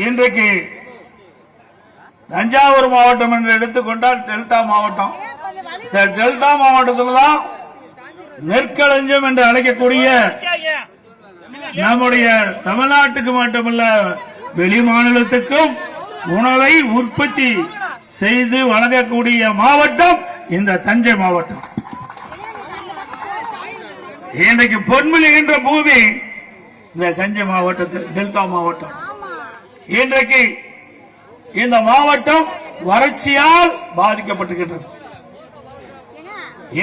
இன்றைக்கு தஞ்சாவூர் மாவட்டம் என்று எடுத்துக்கொண்டால் டெல்டா மாவட்டம். டெல்டா மாவட்டத்தில் தான் நெற்களஞ்சியம் என்று அழைக்கக்கூடிய நம்முடைய தமிழ்நாட்டுக்கு மட்டுமல்ல வெளி மாநிலத்துக்கும் உணவை உற்பத்தி செய்து வழங்கக்கூடிய மாவட்டம் இந்த தஞ்சை மாவட்டம். இன்றைக்கு பொன்விளைகின்ற பூமி இந்த தஞ்சை மாவட்டத்தில் டெல்டா மாவட்டம். இன்றைக்கு இந்த மாவட்டம் வறட்சியால் பாதிக்கப்பட்டிருக்கின்றது.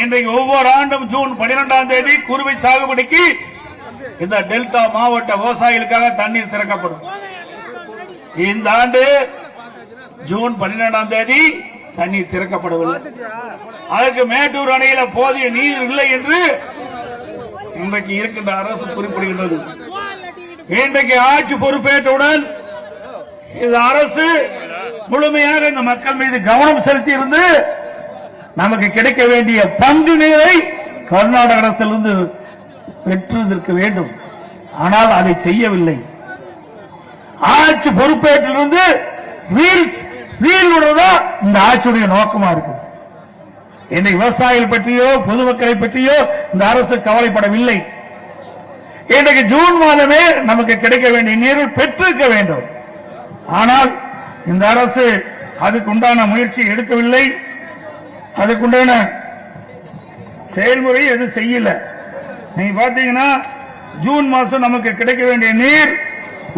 இன்றைக்கு ஒவ்வொரு ஆண்டும் ஜூன் 12ஆம் தேதி குறுவை சாகுபடிக்கு இந்த டெல்டா மாவட்ட விவசாயிகளுக்காக தண்ணீர் திறக்கப்படும். இந்த ஆண்டு ஜூன் 12ஆம் தேதி தண்ணீர் திறக்கப்படவில்லை. அதற்கு மேட்டூர் அணையில போதிய நீர் இல்லை என்று இன்றைக்கு இருக்கின்ற அரசு குறிப்பிடுகின்றது. இன்றைக்கு ஆட்சி பொறுப்பேற்றவுடன் இந்த அரசு முழுமையாக இந்த மக்கள் மீது கவனம் செலுத்தி இருந்து நமக்கு கிடைக்க வேண்டிய பங்கு நீரை கர்நாடக அரசிலிருந்து பெற்றிருக்க வேண்டும். ஆனால் அதை செய்யவில்லை. ஆட்சி பொறுப்பேற்றிலிருந்து ரீல் விடுவதா இந்த ஆட்சியுடைய நோக்கமா இருக்குது. இன்னைக்கு விவசாயிகள் பற்றியோ பொதுமக்களை பற்றியோ இந்த அரசு கவலைப்படவில்லை. இன்றைக்கு ஜூன் மாதமே நமக்கு கிடைக்க வேண்டிய நீரை பெற்றிருக்க வேண்டும். ஆனால் இந்த அரசு அதுக்கு உண்டான முயற்சி எடுக்கவில்லை. அதுக்குண்டான செயல்முறை எதுவும் செய்யல. நீங்க பாத்தீங்கன்னா ஜூன் மாசம் நமக்கு கிடைக்க வேண்டிய நீர்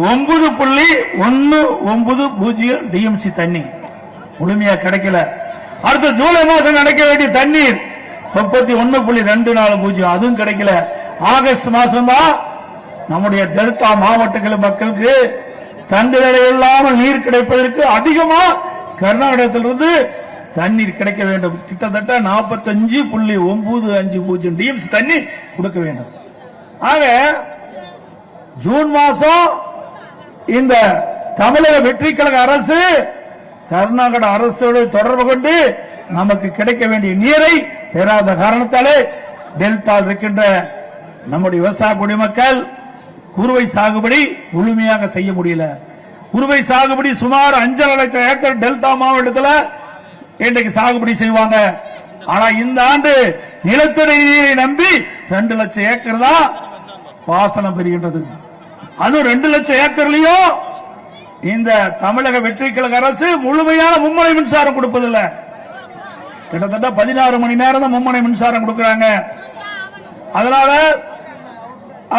9.190 டிஎம்சி தண்ணி முழுமையா கிடைக்கல. அடுத்த ஜூலை மாசம் கிடைக்க வேண்டிய தண்ணீர் 31.240 அதுவும் கிடைக்கல. ஆகஸ்ட் மாசம் தான் நம்முடைய டெல்டா மாவட்டங்கள் மக்களுக்கு தங்குதடை இல்லாமல் நீர் கிடைப்பதற்கு அதிகமா கர்நாடகத்திலிருந்து தண்ணீர் கிடைக்க வேண்டும். கிட்டத்தட்ட 45.950 டிஎம்சி தண்ணி கொடுக்க வேண்டும். ஆக ஜூன் மாசம் இந்த தமிழக வெற்றி கழக அரசு கர்நாடக அரசோடு தொடர்பு கொண்டு நமக்கு கிடைக்க வேண்டிய நீரை பெறாத காரணத்தாலே டெல்டா இருக்கின்ற நம்முடைய விவசாய குடிமக்கள் குறுவை சாகுபடி முழுமையாக செய்ய முடியல. குறுவை சாகுபடி சுமார் 5.5 லட்சம் ஏக்கர் டெல்டா மாவட்டத்தில் இன்றைக்கு சாகுபடி செய்வாங்க. ஆனா இந்த ஆண்டு நிலத்தடி நீரை நம்பி 2 லட்சம் ஏக்கர் தான் பாசனம் பெறுகின்றது. அதுவும் 2 லட்சம் ஏக்கர்லயும் இந்த தமிழக வெற்றி கழக அரசு முழுமையான மும்முனை மின்சாரம் கொடுப்பதில்லை. கிட்டத்தட்ட 16 மணி நேரம் தான் மும்முனை மின்சாரம் கொடுக்கிறாங்க. அதனால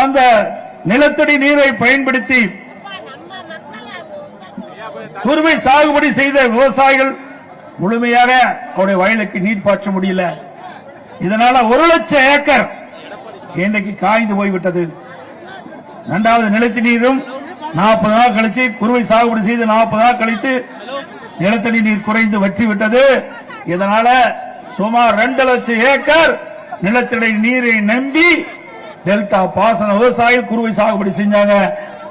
அந்த நிலத்தடி நீரை பயன்படுத்தி குறுவை சாகுபடி செய்த விவசாயிகள் முழுமையாக அவருடைய வயலுக்கு நீர் பாய்ச்ச முடியல. இதனால 1 லட்சம் ஏக்கர் இன்றைக்கு காய்ந்து போய்விட்டது. இரண்டாவது நிலத்தடி நீரும் 40 நாள் கழிச்சு குறுவை சாகுபடி செய்து 40 நாள் கழித்து நிலத்தடி நீர் குறைந்து வற்றி விட்டது. இதனால சுமார் 2 லட்சம் ஏக்கர் நிலத்தடி நீரை நம்பி டெல்டா பாசன விவசாயிகள் குறுவை சாகுபடி செஞ்சாங்க.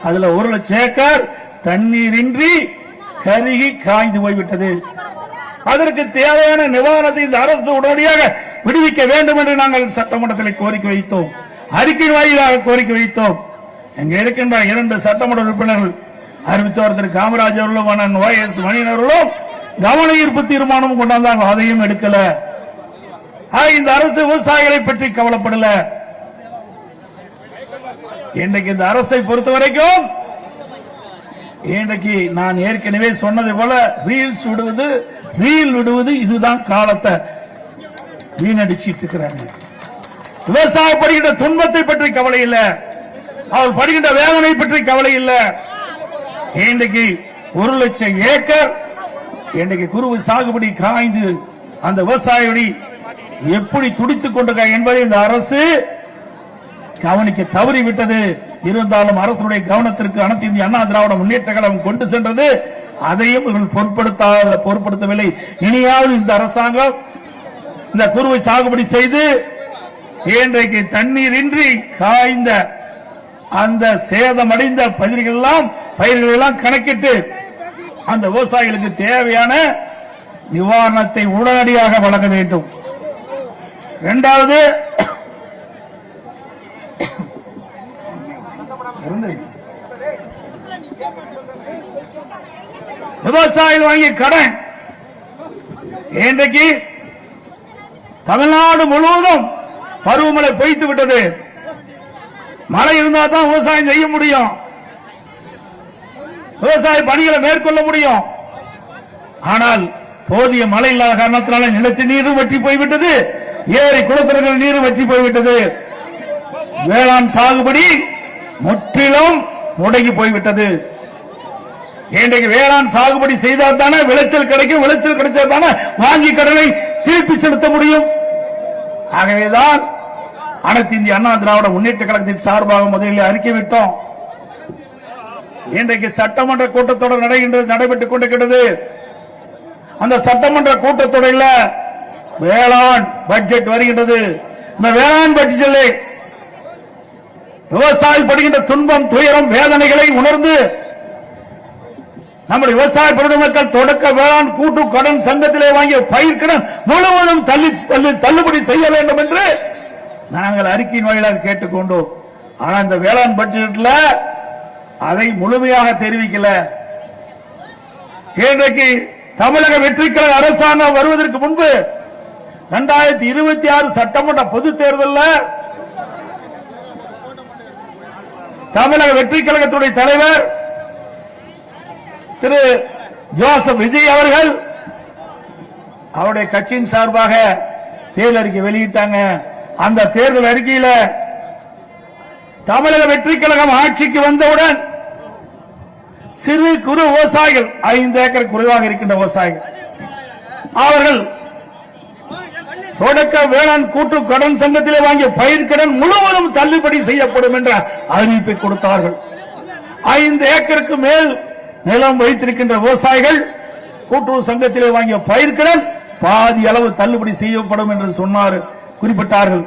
அதுல 1 லட்சம் ஏக்கர் தண்ணீரின்றி கருகி காய்ந்து போய்விட்டது. அதற்கு தேவையான நிவாரணத்தை இந்த அரசு உடனடியாக விடுவிக்க வேண்டும் என்று நாங்கள் சட்டமன்றத்தில் கோரிக்கை வைத்தோம். அறிக்கை வாயிலாக கோரிக்கை வைத்தோம். இங்க இருக்கின்ற 2 சட்டமன்ற உறுப்பினர்கள் அறிவிச்சவர் திரு காமராஜ் அவர்களும் YS மணியன் அவர்களும் கவன ஈர்ப்பு தீர்மானம் கொண்டாந்தாங்க. அதையும் எடுக்கல. இந்த அரசு விவசாயிகளை பற்றி கவலைப்படல. இன்றைக்கு இந்த அரசை பொறுத்த வரைக்கும் இன்றைக்கு நான் ஏற்கனவே சொன்னதை போல ரீல் விடுவது இதுதான் காலத்தை வீணடிச்சிட்டு இருக்கிறாங்க. விவசாயப்படுகின்ற துன்பத்தை பற்றி கவலை இல்லை. அவர் படுகின்ற வேதனை பற்றி கவலை இல்லை. இன்றைக்கு 1 லட்சம் ஏக்கர் இன்றைக்கு குறுவை சாகுபடி காய்ந்து அந்த விவசாயி எப்படி துடித்துக் கொண்டிருக்க என்பதை இந்த அரசு கவனிக்க தவறிவிட்டது. இருந்தாலும் அரசுடைய கவனத்திற்கு அனைத்து இந்திய அண்ணா திராவிட முன்னேற்ற கழகம் கொண்டு சென்றது. அதையும் இவர்கள் பொருட்படுத்தவில்லை. இனியாவது இந்த அரசாங்கம் இந்த குறுவை சாகுபடி செய்து இன்றைக்கு தண்ணீரின்றி காய்ந்த அந்த சேதமடைந்த பயிர்கள் எல்லாம் கணக்கிட்டு அந்த விவசாயிகளுக்கு தேவையான நிவாரணத்தை உடனடியாக வழங்க வேண்டும். இரண்டாவது, விவசாயிகள் வாங்கிய கடன் இன்றைக்கு தமிழ்நாடு முழுவதும் பருவமழை பொய்த்து விட்டது. மழை இருந்தால் தான் விவசாயம் செய்ய முடியும், விவசாய பணிகளை மேற்கொள்ள முடியும். ஆனால் போதிய மழை இல்லாத காரணத்தினால நிலத்தின் நீரும் வற்றி போய்விட்டது, ஏரி குளத்திற்கு நீரும் வற்றி போய்விட்டது. வேளாண் சாகுபடி முற்றிலும் முடங்கி போய்விட்டது. இன்றைக்கு வேளாண் சாகுபடி செய்தால் தானே விளைச்சல் கிடைக்கும், விளைச்சல் கிடைச்சால் தானே வாங்கி கடனை திருப்பி செலுத்த முடியும். ஆகவேதான் அனைத்து இந்திய அண்ணா திராவிட முன்னேற்ற கழகத்தின் சார்பாக முதலில் அறிக்கை விட்டோம். இன்றைக்கு சட்டமன்ற கூட்டத்தொடர் நடைபெற்றுக் கொண்டிருக்கிறது. அந்த சட்டமன்ற கூட்டத்தொடரில் வேளாண் பட்ஜெட் வருகின்றது. இந்த வேளாண் பட்ஜெட்டில் விவசாயி படுகின்ற துன்பம், துயரம், வேதனைகளை உணர்ந்து நம்முடைய விவசாய பெருமக்கள் தொடக்க வேளாண் கூட்டு கடன் சங்கத்திலே வாங்கிய பயிர் கடன் முழுவதும் தள்ளுபடி செய்ய வேண்டும் என்று நாங்கள் அறிக்கையின் வாயிலாக கேட்டுக்கொண்டோம். ஆனால் இந்த வேளாண் பட்ஜெட்ல அதை முழுமையாக தெரிவிக்கல. இன்றைக்கு தமிழக வெற்றி கழக அரசாங்கம் வருவதற்கு முன்பு 2026 சட்டமன்ற பொதுத் தேர்தலில் தமிழக வெற்றி கழகத்துடைய தலைவர் திரு ஜோசப் விஜய் அவர்கள் அவருடைய கட்சியின் சார்பாக தேர்தல் அறிக்கை வெளியிட்டாங்க. அந்த தேர்தல் அறிக்கையில் தமிழக வெற்றி கழகம் ஆட்சிக்கு வந்தவுடன் சிறு குறு விவசாயிகள் 5 ஏக்கர் குறைவாக இருக்கின்ற விவசாயிகள் அவர்கள் தொடக்க வேளாண் கூட்டு கடன் சங்கத்திலே வாங்கிய பயிர் கடன் முழுவதும் தள்ளுபடி செய்யப்படும் என்ற அறிவிப்பை கொடுத்தார்கள். 5 ஏக்கருக்கு மேல் நிலம் வைத்திருக்கின்ற விவசாயிகள் கூட்டுறவு சங்கத்திலே வாங்கிய பயிர் கடன் பாதி அளவு தள்ளுபடி செய்யப்படும் என்று சொன்னார், குறிப்பிட்டார்கள்.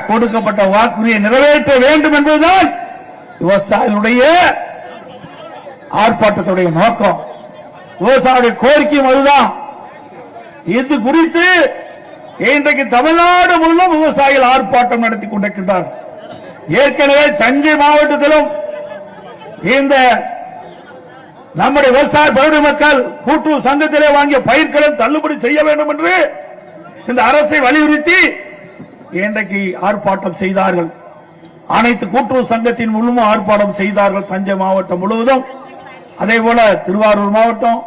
கொடுக்கப்பட்ட வாக்குறுதியை நிறைவேற்ற வேண்டும் என்பதுதான் விவசாயிகளுடைய ஆர்ப்பாட்டத்துடைய நோக்கம், விவசாயிகளுடைய கோரிக்கையும் அதுதான். இது குறித்து இன்றைக்கு தமிழ்நாடு முழுவதும் விவசாயிகள் ஆர்ப்பாட்டம் நடத்தி கொண்டிருக்கின்றார். ஏற்கனவே தஞ்சை மாவட்டத்திலும் இந்த நம்முடைய விவசாய பெருமக்கள் கூட்டுறவு சங்கத்திலே வாங்கிய பயிர்க்கடன் தள்ளுபடி செய்ய வேண்டும் என்று இந்த அரசை வலியுறுத்தி இன்றைக்கு ஆர்ப்பாட்டம் செய்தார்கள். அனைத்து கூட்டுறவு சங்கத்தின் முழுவதும் ஆர்ப்பாட்டம் செய்தார்கள். தஞ்சை மாவட்டம் முழுவதும், அதே போல திருவாரூர் மாவட்டம்,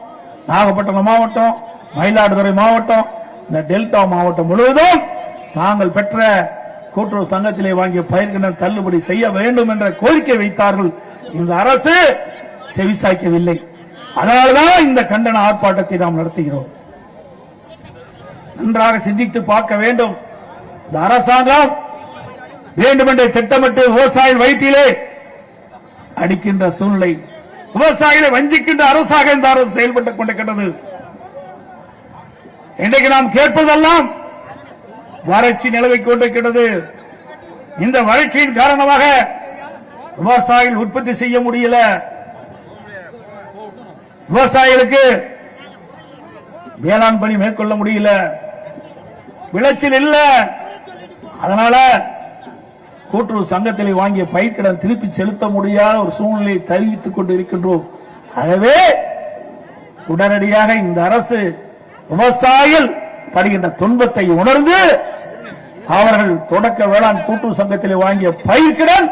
நாகப்பட்டினம் மாவட்டம், மயிலாடுதுறை மாவட்டம், இந்த டெல்டா மாவட்டம் முழுவதும் தாங்கள் பெற்ற கூட்டுறவு சங்கத்திலே வாங்கிய பயிர்க்கடன் தள்ளுபடி செய்ய வேண்டும் என்ற கோரிக்கை வைத்தார்கள். இந்த அரசு செவிசாய்க்கவில்லை. அதனால்தான் இந்த கண்டன ஆர்ப்பாட்டத்தை நாம் நடத்துகிறோம். நன்றாக சிந்தித்து பார்க்க வேண்டும். இந்த அரசாங்கம் வேண்டுமென்றே திட்டமிட்டு விவசாய வயிற்றிலே அடிக்கின்ற சூழ்நிலை, விவசாயிகளை வஞ்சிக்கின்ற அரசாக இந்த அரசு செயல்பட்டுக் கொண்டிருக்கிறது. இன்றைக்கு நாம் கேட்பதெல்லாம் வறட்சி நிலவிக் கொண்டிருக்கிறது. இந்த வறட்சியின் காரணமாக விவசாயிகள் உற்பத்தி செய்ய முடியல, விவசாயிகளுக்கு வேளாண் பணி மேற்கொள்ள முடியல, விளைச்சல் இல்ல. அதனால கூட்டுறவு சங்கத்தில் வாங்கிய பயிர்க்கடன் திருப்பி செலுத்த முடியாத ஒரு சூழ்நிலையை தெரிவித்துக் கொண்டிருக்கின்றோம். ஆகவே உடனடியாக இந்த அரசு விவசாயிகள் படுகின்ற துன்பத்தை உணர்ந்து அவர்கள் தொடக்க வேளாண் கூட்டுறவு சங்கத்தில் வாங்கிய பயிர்க்கடன்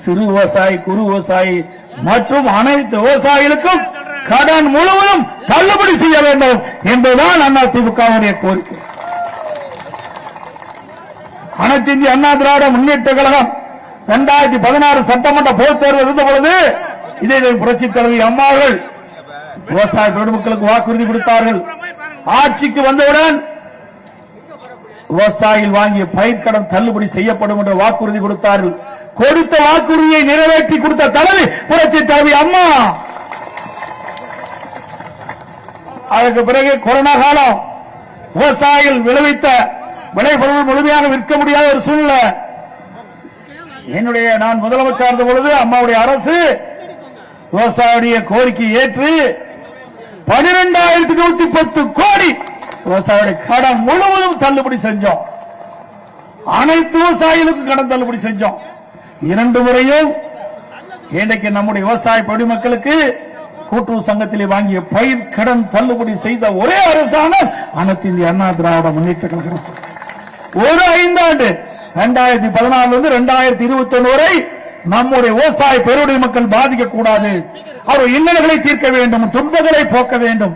சிறு விவசாயி, குறு விவசாயி மற்றும் அனைத்து விவசாயிகளுக்கும் கடன் முழுவதும் தள்ளுபடி செய்ய வேண்டும் என்பதுதான் அதிமுகவுடைய கோரிக்கை. அனைத்து இந்திய அண்ணா திராவிட முன்னேற்ற கழகம் 2016 சட்டமன்ற பொதுத் தேர்தல் இருந்த பொழுது இதே புரட்சி தலைவி அம்மா அவர்கள் விவசாய பெருமக்களுக்கு வாக்குறுதி கொடுத்தார்கள். ஆட்சிக்கு வந்தவுடன் விவசாயிகள் வாங்கிய பயிர்க்கடன் தள்ளுபடி செய்யப்படும் என்ற வாக்குறுதி கொடுத்தார்கள். கொடுத்த வாக்குறுதியை நிறைவேற்றி கொடுத்த தலைவி புரட்சி தலைவி அம்மா. அதற்கு பிறகு கொரோனா காலம், விவசாயிகள் விளைவித்த விளைபொருள் முழுமையாக விற்க முடியாத ஒரு சூழ்நிலை. நான் முதலமைச்சர் இருந்த பொழுது அம்மாவுடைய அரசு விவசாயிய கோரிக்கை ஏற்று 12,110 கோடி விவசாயிகளுடைய கடன் முழுவதும் தள்ளுபடி செஞ்சோம். அனைத்து விவசாயிகளுக்கும் கடன் தள்ளுபடி செஞ்சோம். 2 முறையும் இன்றைக்கு நம்முடைய விவசாய பொதுமக்களுக்கு கூட்டுறவு சங்கத்திலே வாங்கிய பயிர் கடன் தள்ளுபடி செய்த ஒரே அரசாங்கம் அனைத்து இந்திய அண்ணா திராவிட முன்னேற்ற கழக அரசு. ஒரு 5 ஆண்டு 2014 இருந்து 2021 வரை நம்முடைய விவசாய பெருடைய மக்கள் பாதிக்க கூடாது, அவர் இன்னல்களை தீர்க்க வேண்டும், துன்பங்களை போக்க வேண்டும்.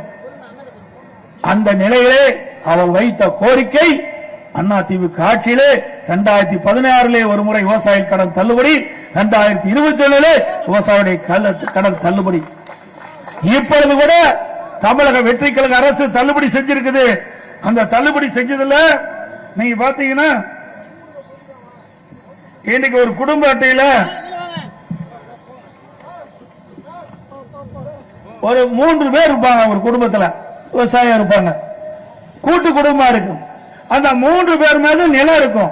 அந்த நிலையிலே அவர் வைத்த கோரிக்கை அண்ணா திமுக ஆட்சியிலே 2016 ஒரு முறை விவசாய கடன் தள்ளுபடி, 2027 விவசாயிகளுடைய கடன் தள்ளுபடி. இப்பொழுது கூட தமிழக வெற்றி கழக அரசு தள்ளுபடி செஞ்சிருக்குது. அந்த தள்ளுபடி செஞ்சதுல நீங்க பாத்தீங்கன்னா இன்னைக்கு ஒரு குடும்ப அட்டையில ஒரு 3 பேர் இருப்பாங்க, ஒரு குடும்பத்தில் விவசாயம் இருப்பாங்க, கூட்டு குடும்பம் இருக்கும். அந்த 3 பேர் மேல நிலம் இருக்கும்.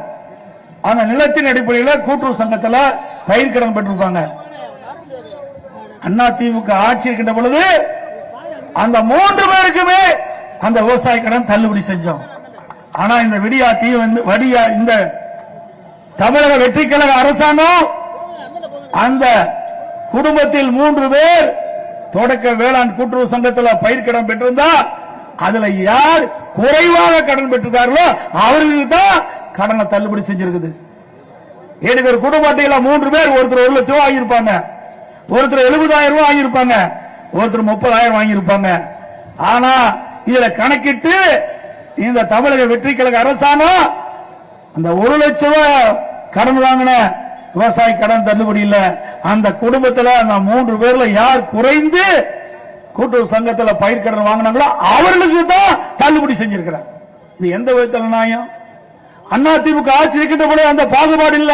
அந்த நிலத்தின் அடிப்படையில் கூட்டுறவு சங்கத்தில் பயிர் கடன் பெற்றிருப்பாங்க. அண்ணா திமுக ஆட்சி இருக்கின்ற பொழுது அந்த 3 பேருக்குமே அந்த விவசாய கடன் தள்ளுபடி செஞ்சோம். ஆனா இந்த இந்த தமிழக வெற்றி கழக அரசாங்கம் அந்த குடும்பத்தில் 3 பேர் தொடக்க வேளாண் கூட்டுறவு சங்கத்தில் பயிர் கடன் பெற்றிருந்தா அதுல யார் குறைவாக கடன் பெற்றிருக்கார்களோ அவர்களுக்கு தான் கடனை தள்ளுபடி செஞ்சிருக்குது. எனக்கு ஒரு குடும்ப அட்டையில 3 பேர், ஒருத்தர் 1 லட்சம் வாங்கியிருப்பாங்க, ஒருத்தர் 70,000 ரூபாய் வாங்கியிருப்பாங்க, ஒருத்தர் 30,000 வாங்கியிருப்பாங்க. ஆனா இதுல கணக்கிட்டு இந்த தமிழக வெற்றி கழக அரசாங்கம் அந்த 1 லட்சம் ரூபாய் கடன் வாங்கின விவசாய கடன் தள்ளுபடி இல்ல, அந்த குடும்பத்தில் அந்த 3 பேர்ல யார் குறைந்து கூட்டுறவு சங்கத்தில் பயிர் கடன் வாங்கினாங்களோ அவர்களுக்கு தான் தள்ளுபடி செஞ்சிருக்கிறார். இது எந்த விதத்தில் நியாயம்? அண்ணா திமுக ஆட்சி இருக்கின்ற பொழுது அந்த பாகுபாடு இல்ல.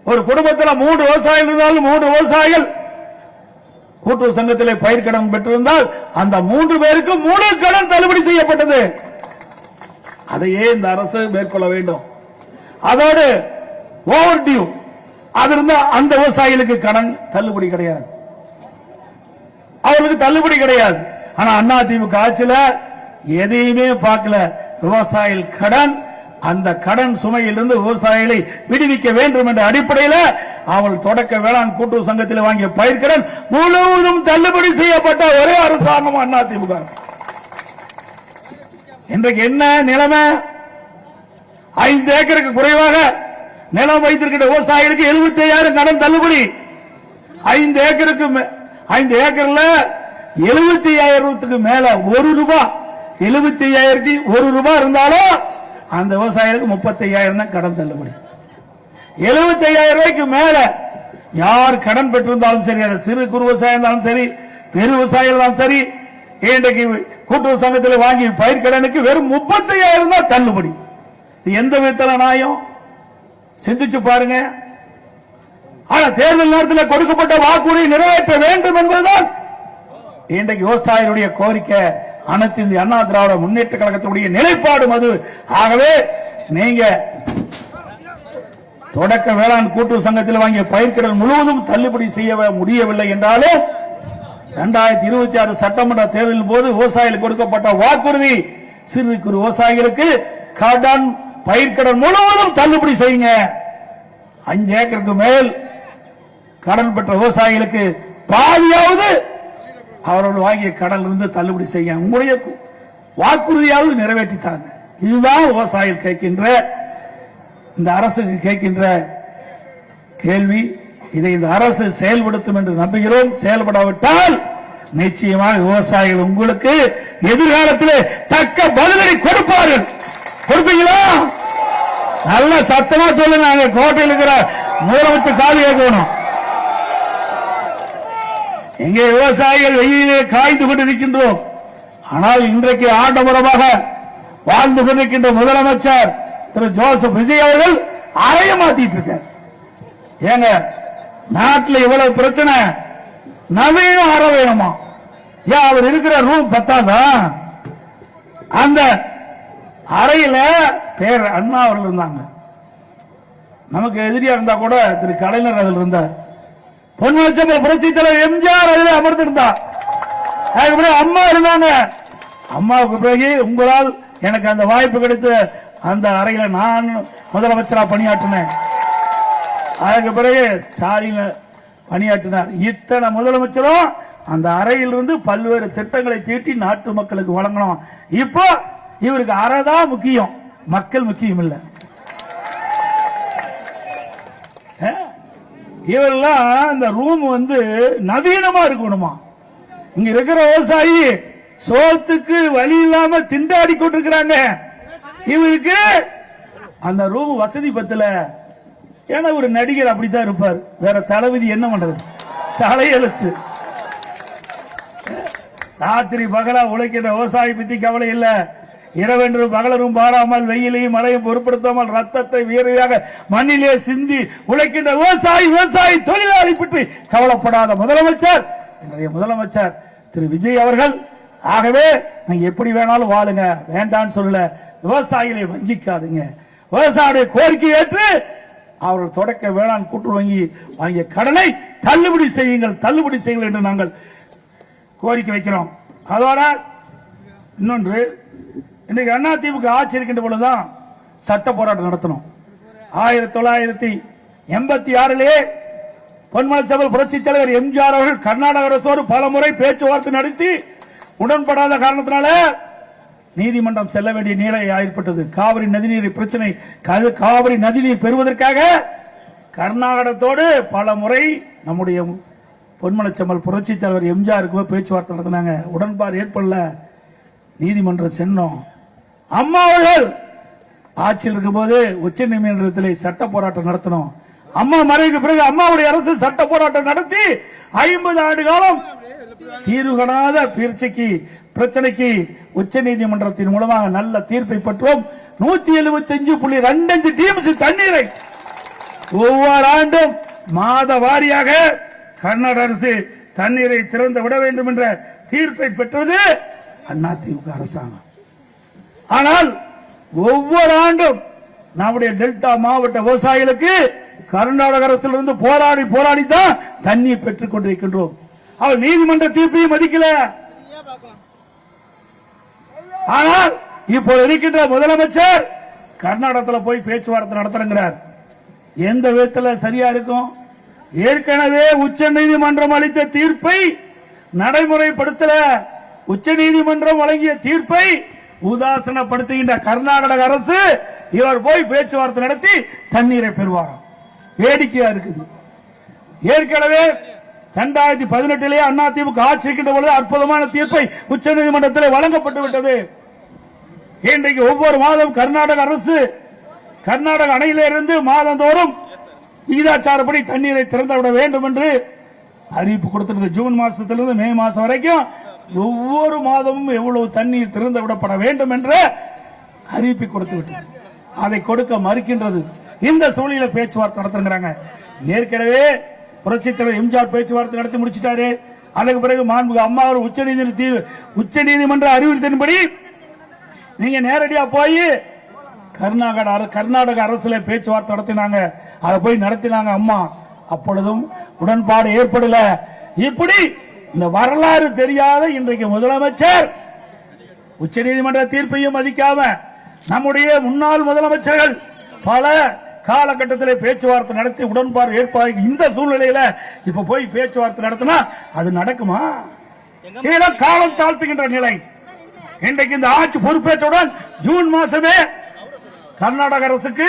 ஒரு குடும்பத்தில் 3 விவசாயிகள் இருந்தாலும் 3 விவசாயிகள் கூட்டுறவு சங்கத்தில் பயிர் கடன் பெற்றிருந்தால் அந்த 3 பேருக்கு 3 கடன் தள்ளுபடி செய்யப்பட்டது. அதையே இந்த அரசு மேற்கொள்ள வேண்டும். அதோடு ஓவர் டியூ அது இருந்தா அந்த விவசாயிகளுக்கு கடன் தள்ளுபடி கிடையாது, அவர்களுக்கு தள்ளுபடி கிடையாது. ஆனா அண்ணா திமுக ஆட்சியில எதையுமே பார்க்கல. விவசாயிகள் கடன், அந்த கடன் சுமையிலிருந்து விவசாயிகளை விடுவிக்க வேண்டும் என்ற அடிப்படையில் அவள் தொடக்க வேளாண் கூட்டுறவு சங்கத்தில் வாங்கிய பயிர் கடன் முழுவதும் தள்ளுபடி செய்யப்பட்ட ஒரே அரசாங்கம் அண்ணா திமுக. இன்றைக்கு என்ன நிலைமை? 5 ஏக்கருக்கு குறைவாக நிலம் வைத்திருக்கிற விவசாயிகளுக்கு 75,000 கடன் தள்ளுபடி. 5 ஏக்கர்ல 75,000 மேல 1 ரூபாய், 75,001 ரூபாய் இருந்தாலும் அந்த விவசாயிகளுக்கு 35,000 தான் கடன் தள்ளுபடி. 75,000 ரூபாய்க்கு மேல யார் கடன் பெற்றிருந்தாலும் சரி, அது சிறு குறு விவசாயம் இருந்தாலும் சரி, பெரு விவசாயம் இருந்தாலும் சரி, இன்றைக்கு கூட்டுறவு சங்கத்தில் வாங்கி பயிர் கடனுக்கு வெறும் 35,000 தான் தள்ளுபடி. எந்த விதத்தில் நியாயம்? சிந்திச்சு பாருங்க. ஆனா தேர்தல் நேரத்தில் கொடுக்கப்பட்ட வாக்குறுதி நிறைவேற்ற வேண்டும் என்பதுதான் இன்றைக்கு விவசாயிகளுடைய கோரிக்கை. அனைத்து இந்திய அண்ணா திராவிட முன்னேற்ற கழகத்துடைய நிலைப்பாடு அது. ஆகவே நீங்க தொடக்க வேளாண் கூட்டுறவு சங்கத்தில் வாங்கிய பயிர்க்கடன் முழுவதும் தள்ளுபடி செய்ய முடியவில்லை என்றாலும் 2026 சட்டமன்ற தேர்தலின் போது விவசாயிகளுக்கு கொடுக்கப்பட்ட வாக்குறுதி சிறு குறு விவசாயிகளுக்கு கடன் பயிர்க்கடன் முழுவதும் தள்ளுபடி செய்யுங்க. 5 ஏக்கருக்கு மேல் கடன் பெற்ற விவசாயிகளுக்கு பாதியாவது அவர்கள் வாங்கிய கடன் இருந்து தள்ளுபடி செய்ய உங்களுடைய வாக்குறுதியாவது நிறைவேற்றித்தாங்க. இதுதான் விவசாயிகள் கேட்கின்ற, இந்த அரசுக்கு கேட்கின்ற கேள்வி. இதை இந்த அரசு செயல்படுத்தும் என்று நம்புகிறோம். செயல்படாவிட்டால் நிச்சயமாக விவசாயிகள் உங்களுக்கு எதிர்காலத்தில் தக்க பதிலடி கொடுப்பார்கள். கொடுப்பீங்களா? நல்ல சத்தமா சொல்லுங்க. கோட்டையில் இருக்கிற முதலமைச்சர் காலி கேட்கணும். எங்கே விவசாயிகள் வெயிலே காய்ந்து கொண்டிருக்கின்றோம். ஆனால் இன்றைக்கு ஆடம்பரமாக வாழ்ந்து கொண்டிருக்கின்ற முதலமைச்சர் திரு ஜோசப் விஜய் அவர்கள் அறைய மாத்திட்டு இருக்கார். ஏங்க நாட்டில் இவ்வளவு பிரச்சனை, நவீன அறை வேணுமா? ஏன் அவர் இருக்கிற ரூம் பத்தாதா? அந்த அறையில பேர் அண்ணா அவர்கள் இருந்தாங்க. நமக்கு எதிரியா இருந்தா கூட திரு கலைஞர் அதில் இருந்தார். பொன்மனச்சம்பல் புரட்சி தலைவர் எம்ஜிஆர் அதில் அமர்ந்திருந்தார். அம்மா இருந்தாங்க. அம்மாவுக்கு பிறகு உங்களால் எனக்கு அந்த வாய்ப்பு கிடைத்த அந்த அறையில நான் முதலமைச்சரா பணியாற்றினேன். அதுக்கு பிறகு ஸ்டாலின் பணியாற்றினார். இத்தனை முதலமைச்சரும் அந்த அறையிலிருந்து பல்வேறு திட்டங்களை தீட்டி நாட்டு மக்களுக்கு வழங்கணும். இப்போ இவருக்கு அறைதான் முக்கியம், மக்கள் முக்கியம் இல்ல. இவரெல்லாம் இந்த ரூம் நவீனமா இருக்கணுமா? இங்க இருக்கிற விவசாயி சோத்துக்கு வழி இல்லாம திண்டாடி கொண்டிருக்கிறாங்க. இவருக்கு அந்த ரூம் வசதி பத்தல. ஏன்னா ஒரு நடிகர் அப்படித்தான் இருப்பார், வேற தளபதி என்ன பண்றது, தலையெழுத்து. ராத்திரி பகலா உழைக்கின்ற விவசாயி பத்தி கவலை இல்ல. இரவென்றும் பகலரும் பாராமல் வெயிலையும் மழையும் பொருட்படுத்தாமல் ரத்தத்தை வியர்வையாக மண்ணிலே சிந்தி உழைக்கின்ற விவசாயி தொழிலாளி பற்றி கவலைப்படாத முதலமைச்சர் இன்றைய முதலமைச்சர் திரு விஜய் அவர்கள். ஆகவே நீங்க எப்படி வேணாலும் வாழுங்க, வேண்டான்னு சொல்லல. விவசாயிகளை வஞ்சிக்காதுங்க. விவசாயிய கோரிக்கை ஏற்று அவர்கள் தொடக்க வேளாண் கூட்டுறவு வாங்கிய கடனை தள்ளுபடி செய்யுங்கள் என்று நாங்கள் கோரிக்கை வைக்கிறோம். அதோட இன்னொன்று, இன்றைக்கு அதிமுக ஆட்சி இருக்கின்ற பொழுதுதான் சட்ட போராட்டம் நடத்தணும். 1986 பொன்மனச்செம்மல் புரட்சி தலைவர் எம்ஜிஆர் அவர்கள் கர்நாடக அரசோடு பல முறை பேச்சுவார்த்தை நடத்தி உடன்படாத காரணத்தினால நீதிமன்றம் செல்ல வேண்டிய நிலை ஏற்பட்டது. காவிரி நதிநீர் பிரச்சனை, காவிரி நதிநீர் பெறுவதற்காக கர்நாடகத்தோடு பல முறை நம்முடைய பொன்மனச்செம்மல் புரட்சி தலைவர் எம்ஜிஆருக்கு பேச்சுவார்த்தை நடத்தினாங்க. உடன்பாடு ஏற்படல, நீதிமன்றம் சென்னோம். அம்மா அவர்கள் ஆட்சியில் இருக்கும்போது உச்ச நீதிமன்றத்தில் சட்ட போராட்டம் நடத்தணும். அம்மா மறைவுக்கு பிறகு அம்மாவுடைய அரசு சட்ட போராட்டம் நடத்தி 50 ஆண்டு காலம் தீர்வு காணாத பிரச்சனைக்கு உச்ச நீதிமன்றத்தின் மூலமாக நல்ல தீர்ப்பை பெற்றோம். 175.25 டிஎம்சி தண்ணீரை ஒவ்வொரு ஆண்டும் மாத வாரியாக கர்நாடக அரசு தண்ணீரை திறந்து விட வேண்டும் என்ற தீர்ப்பை பெற்றது அதிமுக அரசாங்கம். ஆனால் ஒவ்வொரு ஆண்டும் நம்முடைய டெல்டா மாவட்ட விவசாயிகளுக்கு கர்நாடக அரசிலிருந்து போராடி தான் தண்ணீர் பெற்றுக் கொண்டிருக்கின்றோம். அவர் நீதிமன்ற தீர்ப்பையும் மதிக்கல. ஆனால் இப்போது இருக்கின்ற முதலமைச்சர் கர்நாடகத்தில் போய் பேச்சுவார்த்தை நடத்துறார். எந்த விதத்தில் சரியா இருக்கும்? ஏற்கனவே உச்ச நீதிமன்றம் அளித்த தீர்ப்பை நடைமுறைப்படுத்தல. உச்ச நீதிமன்றம் வழங்கிய தீர்ப்பை உதாசனப்படுத்துகின்ற கர்நாடக அரசு இவர் போய் பேச்சுவார்த்தை நடத்தி தண்ணீரை பெறுவாராம். வேடிக்கையா இருக்குது. ஏற்கனவே 2018 அதிமுக ஆட்சி இருக்கின்ற பொழுது அற்புதமான தீர்ப்பை உச்ச நீதிமன்றத்தில் வழங்கப்பட்டு விட்டது. இன்றைக்கு ஒவ்வொரு மாதம் கர்நாடக அரசு கர்நாடக அணையிலிருந்து மாதந்தோறும் விகிதாச்சாரப்படி தண்ணீரை திறந்துவிட வேண்டும் என்று அறிவிப்பு கொடுத்திருந்தது. ஜூன் மாசத்திலிருந்து மே மாசம் வரைக்கும் ஒவ்வொரு மாதமும் எவ்வளவு தண்ணீர் திறந்து விடப்பட வேண்டும் என்ற அறிவிப்பை கொடுத்து விட்டது. அதை கொடுக்க மறுக்கின்றது. இந்த சூழ்நிலை பேச்சுவார்த்தை நடத்துறாங்க. ஏற்கனவே புரட்சி தலைவர் எம்ஜிஆர் பேச்சுவார்த்தை நடத்தி முடிச்சிட்டாரு. அதுக்கு பிறகு மாண்புமிகு அம்மா உச்ச நீதிமன்ற அறிவுறுத்தின்படி நீங்க நேரடியா போய் கர்நாடக அரசுல பேச்சுவார்த்தை நடத்தினாங்க. அதை போய் நடத்தினாங்க அம்மா. அப்பொழுதும் உடன்பாடு ஏற்படல. இப்படி இந்த வரலாறு தெரியாத இன்றைக்கு முதலமைச்சர் உச்ச நீதிமன்ற தீர்ப்பையும் மதிக்காம நம்முடைய முன்னாள் முதலமைச்சர்கள் பல காலகட்டத்தில் பேச்சுவார்த்தை நடத்தி உடன்பாடு ஏற்பாடு இந்த சூழ்நிலையில இப்ப போய் பேச்சுவார்த்தை நடத்தினா அது நடக்குமா? காலம் தாழ்த்துகின்ற நிலை. இன்றைக்கு இந்த ஆட்சி பொறுப்பேற்றவுடன் ஜூன் மாசமே கர்நாடக அரசுக்கு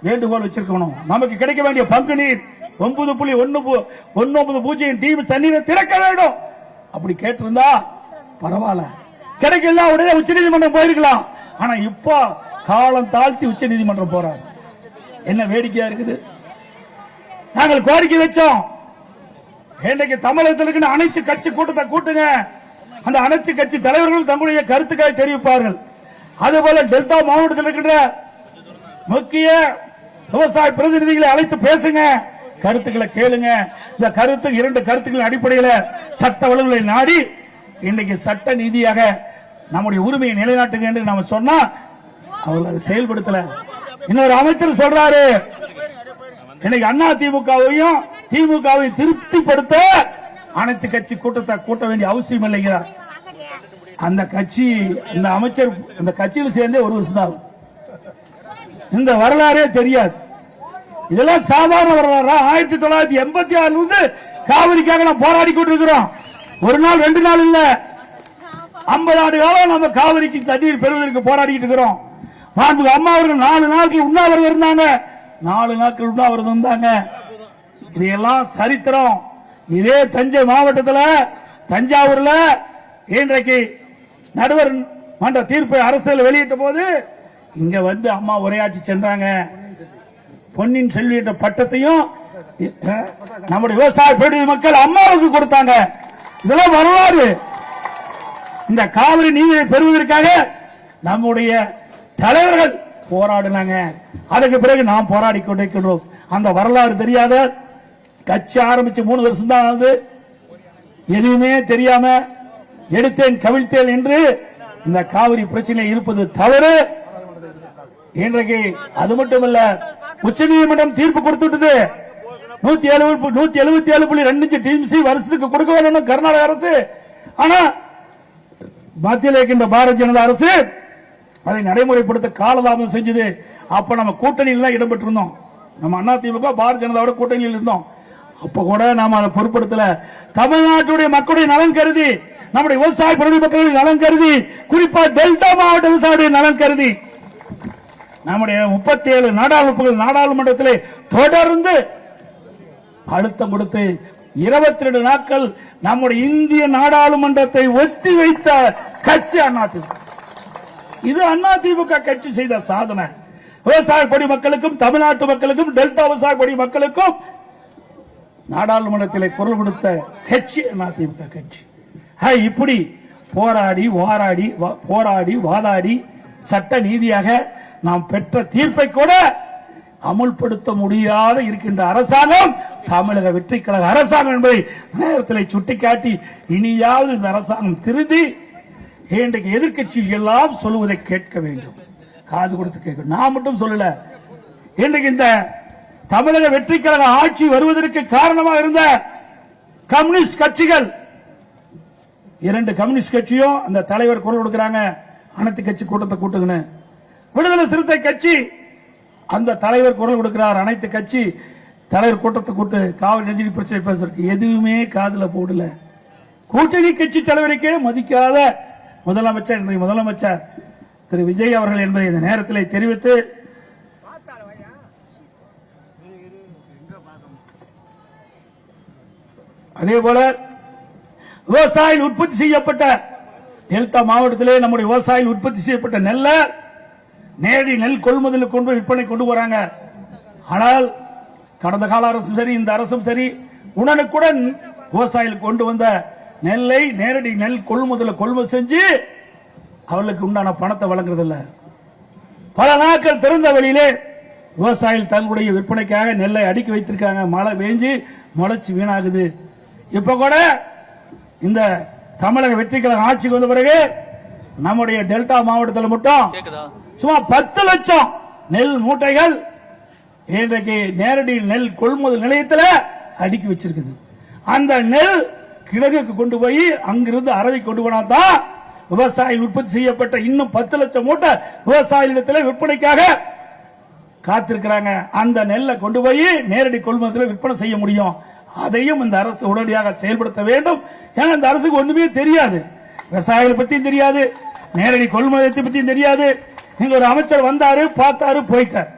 வேண்டுகோள் வச்சிருக்கணும். நமக்கு கிடைக்க வேண்டிய பங்கு நீர் 9.19 டிஎம்சி தண்ணீரை திறக்க வேண்டும். அப்படி கேட்டிருந்தா பரவாயில்ல, கிடைக்கல உடனே உச்ச நீதிமன்றம் போயிருக்கலாம். ஆனா இப்ப காலம் தாழ்த்தி உச்ச நீதிமன்றம் போறாரு. என்ன வேடிக்கையா இருக்குது. நாங்கள் கோரிக்கை வச்சோம். இன்றைக்கு தமிழகத்தில் இருக்கின்ற அனைத்து கட்சி கூட்டத்தை கூட்டுங்க. அந்த அனைத்து கட்சி தலைவர்கள் தங்களுடைய கருத்துக்களை தெரிவிப்பார்கள். அதுபோல டெல்டா மாவட்டத்தில் இருக்கின்ற முக்கிய விவசாய பிரதிநிதிகளை அழைத்து பேசுங்க, கருத்துக்களை கேளுங்க. இந்த கருத்து 2 கருத்துக்களின் அடிப்படையில் சட்ட வல்லுநர்களை நாடி இன்னைக்கு சட்ட நீதியாக நம்முடைய உரிமையை நிலைநாட்டுங்க என்று நாம சொன்னா அவர்கள் அதை செயல்படுத்தல. இன்னொரு அமைச்சர் சொல்றாரு, இன்னைக்கு அண்ணா திமுகவையும் திமுகவையும் திருப்திப்படுத்த அனைத்து கட்சி கூட்டத்தை கூட்ட வேண்டிய அவசியம் இல்லைங்கிறார். அந்த கட்சி இந்த அமைச்சர் இந்த கட்சியில் சேர்ந்தே 1 வருஷம் தான். இந்த வரலாறே தெரியாது. இதெல்லாம் சாதாரண வரலாறு. 1986 இருந்து காவிரிக்காக நாம் போராடி கொண்டிருக்கிறோம். ஒரு நாள் 2 நாள் இல்ல, 50 ஆண்டு காலம் நம்ம காவிரிக்கு தண்ணீர் பெறுவதற்கு போராடிட்டு இருக்கிறோம். அம்மா அவர்கள் 4 நாட்கள் உண்ணாவிரதம் இருந்தாங்க. 4 நாட்கள் உண்ணாவிரதம் இருந்தாங்க. இதெல்லாம் சரித்திரம். இதே தஞ்சை மாவட்டத்தில் தஞ்சாவூர்ல இன்றைக்கு நடுவர் மன்ற தீர்ப்பை அரசியல் வெளியிட்ட போது இங்க வந்து அம்மா உரையாற்றி சென்றாங்க. பொன்னின் செல்வி என்ற பட்டத்தையும் நம்முடைய விவசாய பெரிய மக்கள் அம்மாவுக்கு கொடுத்தாங்க. இதெல்லாம் வரலாறு. இந்த காவிரி நீரை பெறுவதற்காக நம்முடைய தலைவர்கள் போராடினாங்க. அதுக்கு பிறகு நாம் போராடி கொண்டிருக்கிறோம். அந்த வரலாறு தெரியாத கட்சி ஆரம்பிச்சு 3 வருஷம் தான் ஆகுது. எதுவுமே தெரியாம எடுத்தேன் கவிழ்த்தேன் என்று இந்த காவிரி பிரச்சனை இருப்பது தவறு. இன்றைக்கு அது மட்டுமல்ல, உச்சநீதிமன்றம் தீர்ப்பு கொடுத்துட்டது. 177.25 டிஎம்சி வருஷத்துக்கு கொடுக்க வேண்டும் கர்நாடக அரசு. ஆனா மத்தியில் இருக்கின்ற பாரதிய ஜனதா அரசு அதை நடைமுறைப்படுத்த காலதாமதம் செஞ்சது. அப்ப நம்ம கூட்டணியில் இடம்பெற்றிருந்தோம். நம்ம அதிமுக பாரதிய ஜனதாவோட கூட்டணியில் இருந்தோம். அப்ப கூட நாம அதை பொருட்படுத்தல. தமிழ்நாட்டுடைய மக்களுடைய நலன் கருதி, நம்முடைய விவசாய மக்களுடைய நலன் கருதி, குறிப்பா டெல்டா மாவட்ட விவசாயிகளுடைய நலன் கருதி நம்முடைய 37 நாடாளுமன்றத்திலே தொடர்ந்து அழுத்தம் கொடுத்து 22 நாட்கள் நம்முடைய இந்திய நாடாளுமன்றத்தை ஒத்தி வைத்த கட்சி அதிமுக. இது அதிமுக கட்சி செய்த சாதனை. விவசாய படி மக்களுக்கும், தமிழ்நாட்டு மக்களுக்கும், டெல்டா விவசாய படி மக்களுக்கும் நாடாளுமன்றத்தில் குரல் கொடுத்த கட்சி அதிமுக கட்சி. இப்படி போராடி வாதாடி சட்ட நீதியாக நாம் பெற்ற தீர்ப்பை கூட அமுல்படுத்த முடியாத இருக்கின்ற அரசாங்கம் தமிழக வெற்றி கழக அரசாங்கம் என்பதை நேரத்தில் சுட்டிக்காட்டி, இனியாவது இந்த அரசாங்கம் திருந்தி இன்றைக்கு எதிர்கட்சி எல்லாம் சொல்லுவதை கேட்க வேண்டும். காது கொடுத்து கேட்க. நான் மட்டும் சொல்லல, இன்றைக்கு இந்த தமிழக வெற்றி கழக ஆட்சி வருவதற்கு காரணமாக இருந்த கம்யூனிஸ்ட் கட்சிகள், 2 கம்யூனிஸ்ட் கட்சியும் அந்த தலைவர் குரல் கொடுக்கிறாங்க, அனைத்து கட்சி கூட்டத்தை கூட்டுங்கன்னு. விடுதலை சிறுத்தை கட்சி அந்த தலைவர் குரல் கொடுக்கிறார், அனைத்து கட்சி தலைவர் கூட்டத்தை கூட்டு காவிரி நதி பிரச்சனை பேசுறதுக்கு எதுவுமே காதுல போடல. கூட்டணி கட்சி தலைவருக்கே மதிக்காத முதலமைச்சர் திரு விஜய் அவர்கள் என்பதை இந்த நேரத்தில் தெரிவித்து, அதே போல விவசாயிகள் உற்பத்தி செய்யப்பட்ட டெல்டா மாவட்டத்திலே நம்முடைய விவசாயிகள் உற்பத்தி செய்யப்பட்ட நெல்லை நேரடி நெல் கொள்முதலுக்கு கொண்டு விற்பனை கொண்டு போறாங்க. ஆனால் கடந்த கால அரசும் சரி, இந்த அரசும் சரி, உடனுக்குடன் விவசாயிகள் கொண்டு வந்த நெல்லை நேரடி நெல் கொள்முதல் செஞ்சு அவர்களுக்கு உண்டான பணத்தை வழங்குறதில்ல. பல நாட்கள் திறந்த வழியிலே விவசாயிகள் தங்களுடைய விற்பனைக்காக நெல்லை அடுக்கி வைத்திருக்காங்க. மழை பெஞ்சு முளைச்சு வீணாகுது. இப்ப கூட இந்த தமிழக வெற்றி கழக ஆட்சிக்கு வந்த பிறகு நம்முடைய டெல்டா மாவட்டத்தில் மட்டும் சுமார் 10 லட்சம் நெல் மூட்டைகள் இன்றைக்கு நேரடி நெல் கொள்முதல் நிலையத்தில் அடுக்கி வச்சிருக்குது. அந்த நெல் கிழக்குக்கு கொண்டு போய் அங்கிருந்து அரவை கொண்டு போனாதான் விவசாயிகள் உற்பத்தி செய்யப்பட்ட இன்னும் 10 லட்சம் மூட்டை விவசாயிகளிடத்தில் விற்பனைக்காக காத்திருக்கிறாங்க. அந்த நெல்லை கொண்டு போய் நேரடி கொள்முதலில் விற்பனை செய்ய முடியும். அதையும் இந்த அரசு உடனடியாக செயல்படுத்த வேண்டும். ஏன்னா இந்த அரசுக்கு ஒண்ணுமே தெரியாது, விவசாயிகள் பத்தியும் தெரியாது, நேரடி கொள்முதலத்தை பத்தியும் தெரியாது. நீங்க ஒரு அமைச்சர் வந்தாரு, பார்த்தாரு, போயிட்டார்,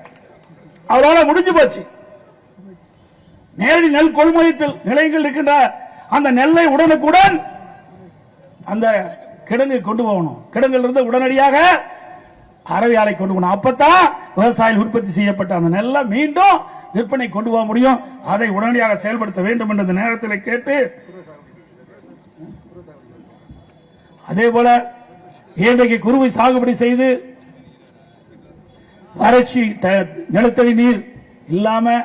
அவரால் முடிஞ்சு போச்சு. நேரடி நெல் கொள்முதல் நிலையங்கள் இருக்கின்ற அந்த நெல்லை உடனுக்குடன் அந்த கிடங்கு கொண்டு போகணும். கிடங்கில் இருந்து உடனடியாக அரவை ஆலை கொண்டு போகணும். அப்பதான் விவசாயிகள் உற்பத்தி செய்யப்பட்ட அந்த நெல்லை மீண்டும் விற்பனை கொண்டு போக முடியும். அதை உடனடியாக செயல்படுத்த வேண்டும் என்ற நேரத்தில் கேட்டு, அதே போல இன்றைக்கு குறுவை சாகுபடி செய்து வறட்சி நிலத்தடி நீர் இல்லாம